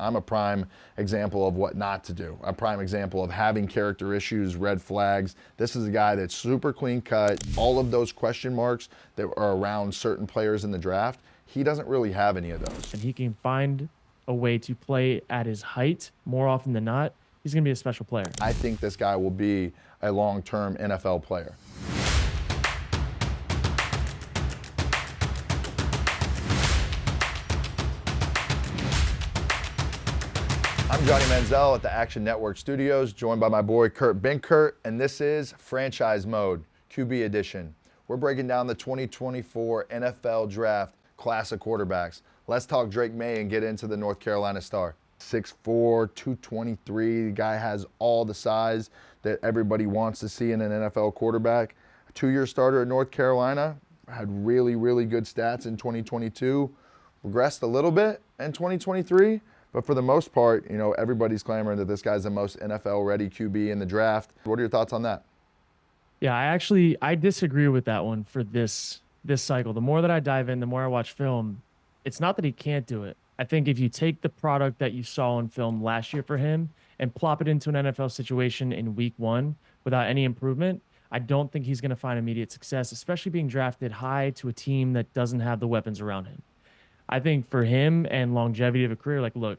I'm a prime example of what not to do. A prime example of having character issues, red flags. This is a guy that's super clean cut. All of those question marks that are around certain players in the draft, he doesn't really have any of those. And he can find a way to play at his height more often than not. He's going to be a special player. I think this guy will be a long-term NFL player. I'm Johnny Manziel at the Action Network Studios, joined by my boy Kurt Benkert, and this is Franchise Mode, QB Edition. We're breaking down the 2024 NFL Draft class of quarterbacks. Let's talk Drake Maye and get into the North Carolina star. 6'4", 223, the guy has all the size that everybody wants to see in an NFL quarterback. A 2-year starter at North Carolina, had really, really good stats in 2022, regressed a little bit in 2023. But for the most part, you know, everybody's clamoring that this guy's the most NFL-ready QB in the draft. What are your thoughts on that? Yeah, I disagree with that one for this cycle. The more that I dive in, the more I watch film, it's not that he can't do it. I think if you take the product that you saw on film last year for him and plop it into an NFL situation in week 1 without any improvement, I don't think he's going to find immediate success, especially being drafted high to a team that doesn't have the weapons around him. I think for him and longevity of a career, like, look,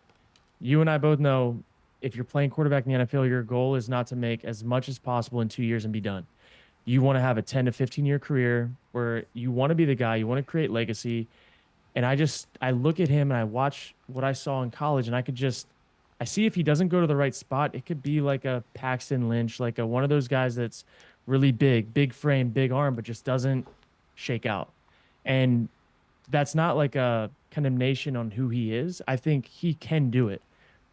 you and I both know if you're playing quarterback in the NFL, your goal is not to make as much as possible in 2 years and be done. You want to have a 10 to 15-year career where you want to be the guy, you want to create legacy. And I look at him and I watch what I saw in college, and I see if he doesn't go to the right spot, it could be like a Paxton, Lynch, like one of those guys that's really big frame, big arm, but just doesn't shake out. And that's not like a condemnation on who he is. I think he can do it.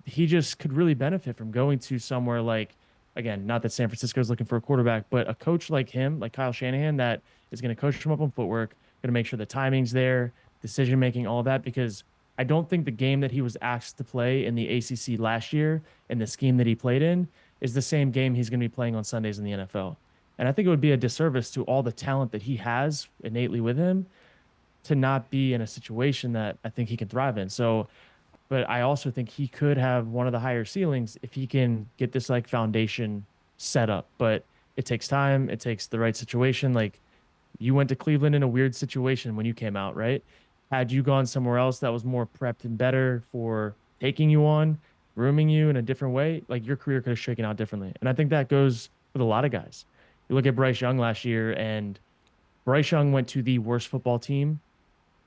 He just could really benefit from going to somewhere like, again, not that San Francisco is looking for a quarterback, but a coach like him, like Kyle Shanahan, that is going to coach him up on footwork, going to make sure the timing's there, decision-making, all that, because I don't think the game that he was asked to play in the ACC last year and the scheme that he played in is the same game he's going to be playing on Sundays in the NFL. And I think it would be a disservice to all the talent that he has innately with him to not be in a situation that I think he can thrive in. So, but I also think he could have one of the higher ceilings if he can get this like foundation set up. But it takes time. It takes the right situation. Like, you went to Cleveland in a weird situation when you came out, right? Had you gone somewhere else that was more prepped and better for taking you on, grooming you in a different way, like, your career could have shaken out differently. And I think that goes with a lot of guys. You look at Bryce Young last year, and Bryce Young went to the worst football team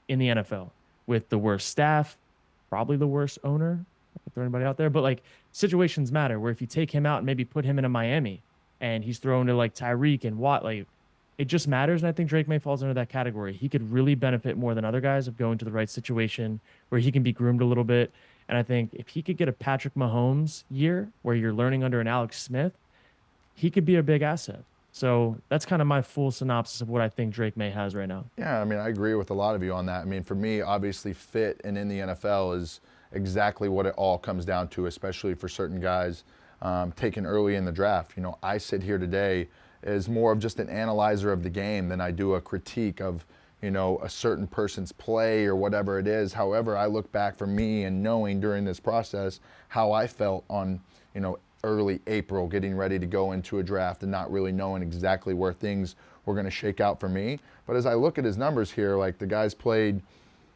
in the NFL with the worst staff, probably the worst owner. I don't throw anybody out there, but like, situations matter where if you take him out and maybe put him in a Miami and he's thrown to like Tyreek and Watt, like, it just matters. And I think Drake Maye falls into that category. He could really benefit more than other guys of going to the right situation where he can be groomed a little bit. And I think if he could get a Patrick Mahomes year where you're learning under an Alex Smith, he could be a big asset. So that's kind of my full synopsis of what I think Drake Maye has right now. Yeah, I mean, I agree with a lot of you on that. I mean, for me, obviously, fit and in the NFL is exactly what it all comes down to, especially for certain guys taken early in the draft. You know, I sit here today as more of just an analyzer of the game than I do a critique of, you know, a certain person's play or whatever it is. However, I look back for me and knowing during this process how I felt on, you know, early April, getting ready to go into a draft and not really knowing exactly where things were going to shake out for me. But as I look at his numbers here, like, the guy's played,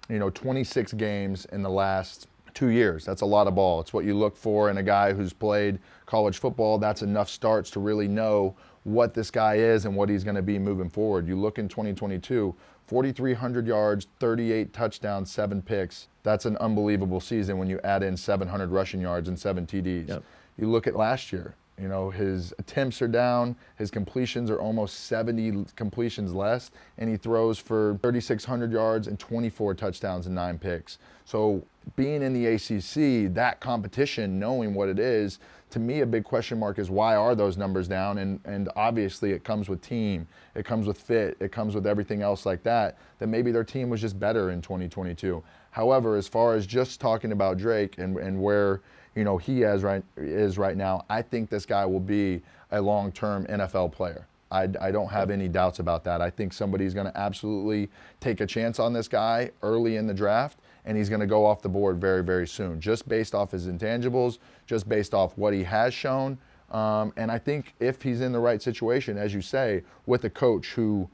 you know, 26 games in the last 2 years. That's a lot of ball. It's what you look for in a guy who's played college football. That's enough starts to really know what this guy is and what he's going to be moving forward. You look in 2022, 4,300 yards, 38 touchdowns, 7 picks. That's an unbelievable season when you add in 700 rushing yards and 7 TDs. Yep. You look at last year, you know, his attempts are down, his completions are almost 70 completions less, and he throws for 3,600 yards and 24 touchdowns and 9 picks. So being in the ACC, that competition, knowing what it is, to me, a big question mark is why are those numbers down? And obviously it comes with team, it comes with fit, it comes with everything else like that, that maybe their team was just better in 2022. However, as far as just talking about Drake and where, you know, he is right now, I think this guy will be a long-term NFL player. I don't have any doubts about that. I think somebody's going to absolutely take a chance on this guy early in the draft and he's going to go off the board very, very soon, just based off his intangibles, just based off what he has shown. And I think if he's in the right situation, as you say, with a coach who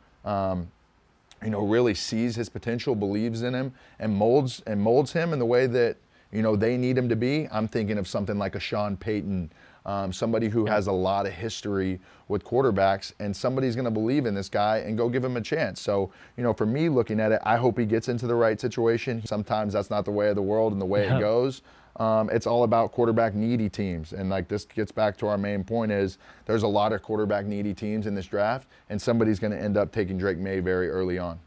really sees his potential, believes in him, and molds him in the way that they need him to be. I'm thinking of something like a Sean Payton, somebody who has a lot of history with quarterbacks, and somebody's going to believe in this guy and go give him a chance. So, for me looking at it, I hope he gets into the right situation. Sometimes that's not the way of the world and the way it goes. It's all about quarterback needy teams. And like this gets back to our main point is there's a lot of quarterback needy teams in this draft, and somebody's going to end up taking Drake Maye very early on.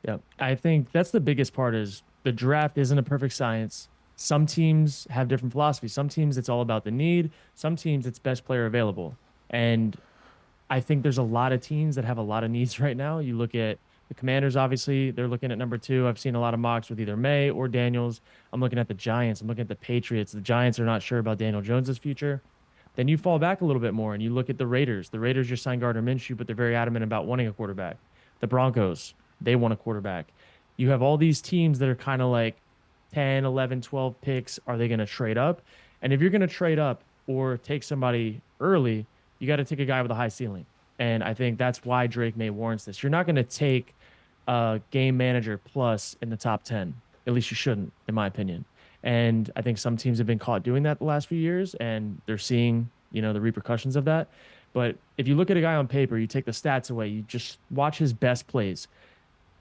Yeah, I think that's the biggest part is the draft isn't a perfect science. Some teams have different philosophies. Some teams it's all about the need. Some teams it's best player available. And I think there's a lot of teams that have a lot of needs right now. You look at the Commanders, obviously, they're looking at number 2. I've seen a lot of mocks with either Maye or Daniels. I'm looking at the Giants. I'm looking at the Patriots. The Giants are not sure about Daniel Jones's future. Then you fall back a little bit more and you look at the Raiders. The Raiders just signed Gardner Minshew, but they're very adamant about wanting a quarterback. The Broncos, they want a quarterback. You have all these teams that are kind of like 10, 11, 12 picks. Are they going to trade up? And if you're going to trade up or take somebody early, you got to take a guy with a high ceiling. And I think that's why Drake Maye warrants this. You're not going to take a game manager plus in the top 10. At least you shouldn't, in my opinion. And I think some teams have been caught doing that the last few years, and they're seeing, the repercussions of that. But if you look at a guy on paper, you take the stats away, you just watch his best plays.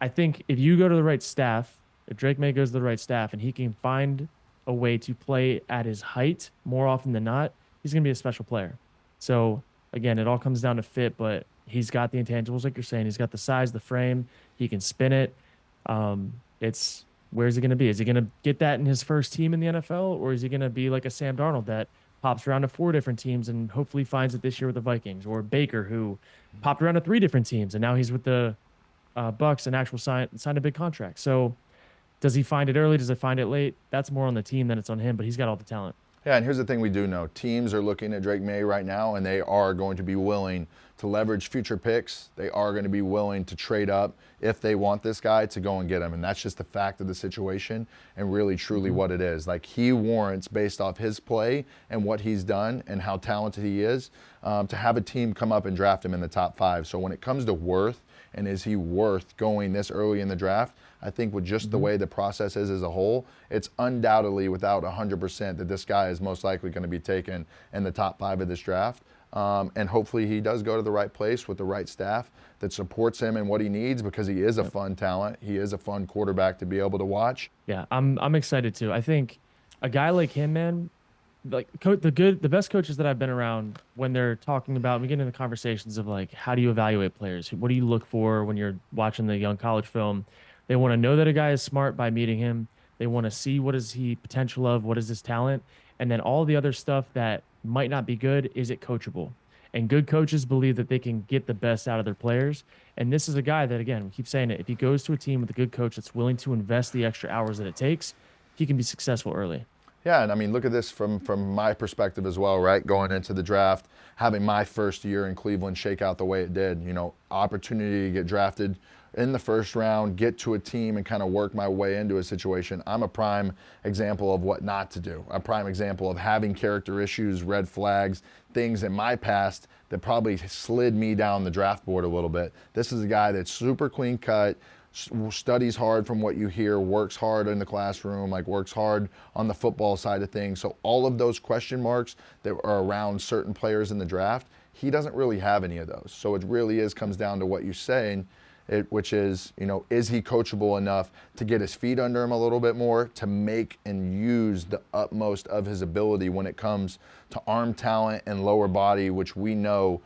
I think if you go to the right staff, if Drake Maye goes to the right staff and he can find a way to play at his height more often than not, he's going to be a special player. So again, it all comes down to fit, but he's got the intangibles, like you're saying. He's got the size, the frame. He can spin it. It's where's he going to be? Is he going to get that in his first team in the NFL, or is he going to be like a Sam Darnold that pops around to 4 different teams and hopefully finds it this year with the Vikings, or Baker who popped around to 3 different teams and now he's with the Bucks and signed a big contract. So does he find it early? Does he find it late? That's more on the team than it's on him, but he's got all the talent. Yeah, and here's the thing we do know. Teams are looking at Drake Maye right now, and they are going to be willing to leverage future picks. They are going to be willing to trade up if they want this guy to go and get him. And that's just the fact of the situation and really truly what it is. Like, he warrants, based off his play and what he's done and how talented he is, to have a team come up and draft him in the top 5. So when it comes to worth, and is he worth going this early in the draft, I think with just the way the process is as a whole, it's undoubtedly without 100% that this guy is most likely going to be taken in the top 5 of this draft. And hopefully he does go to the right place with the right staff that supports him and what he needs, because he is a fun talent. He is a fun quarterback to be able to watch. Yeah, I'm excited too. I think a guy like him, man, like the best coaches that I've been around, when they're talking about, we get into conversations of like, how do you evaluate players? What do you look for when you're watching the young college film? They want to know that a guy is smart by meeting him. They want to see what is he potential of, what is his talent, and then all the other stuff that might not be good, is it coachable? And good coaches believe that they can get the best out of their players. And this is a guy that, again, we keep saying it, if he goes to a team with a good coach that's willing to invest the extra hours that it takes, he can be successful early. Yeah, and I mean, look at this from my perspective as well, right? Going into the draft, having my first year in Cleveland shake out the way it did, opportunity to get drafted in the first round, get to a team and kind of work my way into a situation. I'm a prime example of what not to do. A prime example of having character issues, red flags, things in my past that probably slid me down the draft board a little bit. This is a guy that's super clean cut, studies hard from what you hear, works hard in the classroom, works hard on the football side of things. So all of those question marks that are around certain players in the draft, he doesn't really have any of those. So it really comes down to what you're saying, which is, is he coachable enough to get his feet under him a little bit more, to make and use the utmost of his ability when it comes to arm talent and lower body, which we know,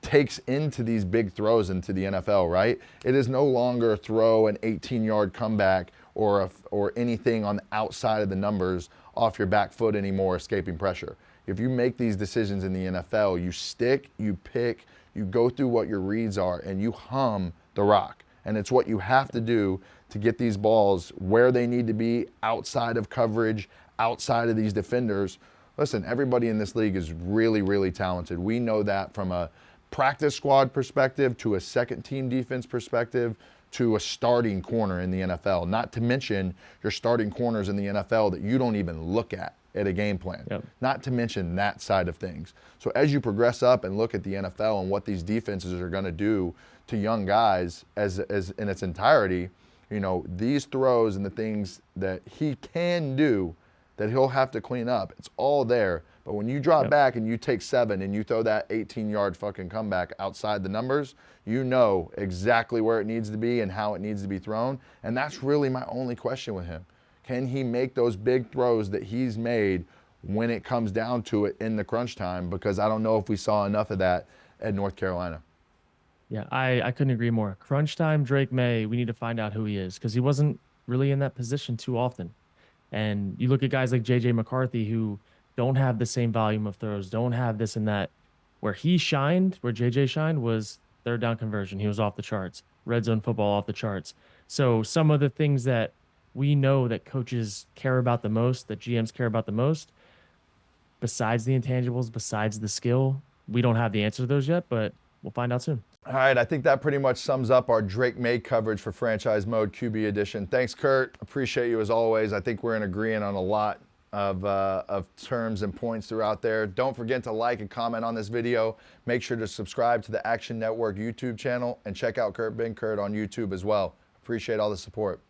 takes into these big throws into the NFL, right? It is no longer throw an 18-yard comeback or anything on the outside of the numbers off your back foot anymore, escaping pressure. If you make these decisions in the NFL, you stick, you pick, you go through what your reads are, and you hum the rock. And it's what you have to do to get these balls where they need to be, outside of coverage, outside of these defenders. Listen, everybody in this league is really, really talented. We know that from a practice squad perspective to a second team defense perspective to a starting corner in the NFL, not to mention your starting corners in the NFL that you don't even look at a game plan, not to mention that side of things. So as you progress up and look at the NFL and what these defenses are going to do to young guys as in its entirety, you know, these throws and the things that he can do that he'll have to clean up, it's all there. But when you drop back and you take 7 and you throw that 18-yard fucking comeback outside the numbers, you know exactly where it needs to be and how it needs to be thrown. And that's really my only question with him. Can he make those big throws that he's made when it comes down to it in the crunch time? Because I don't know if we saw enough of that at North Carolina. Yeah, I couldn't agree more. Crunch time, Drake Maye, we need to find out who he is because he wasn't really in that position too often. And you look at guys like J.J. McCarthy who don't have the same volume of throws, don't have this and that. Where he shined, where J.J. shined was third down conversion. He was off the charts. Red zone football off the charts. So some of the things that we know that coaches care about the most, that GMs care about the most, besides the intangibles, besides the skill, we don't have the answer to those yet, but we'll find out soon. All right, I think that pretty much sums up our Drake Maye coverage for Franchise Mode QB Edition. Thanks, Kurt. Appreciate you as always. I think we're in agreement on a lot of terms and points throughout there. Don't forget to like and comment on this video. Make sure to subscribe to the Action Network YouTube channel and check out Kurt Ben Kurt on YouTube as well. Appreciate all the support.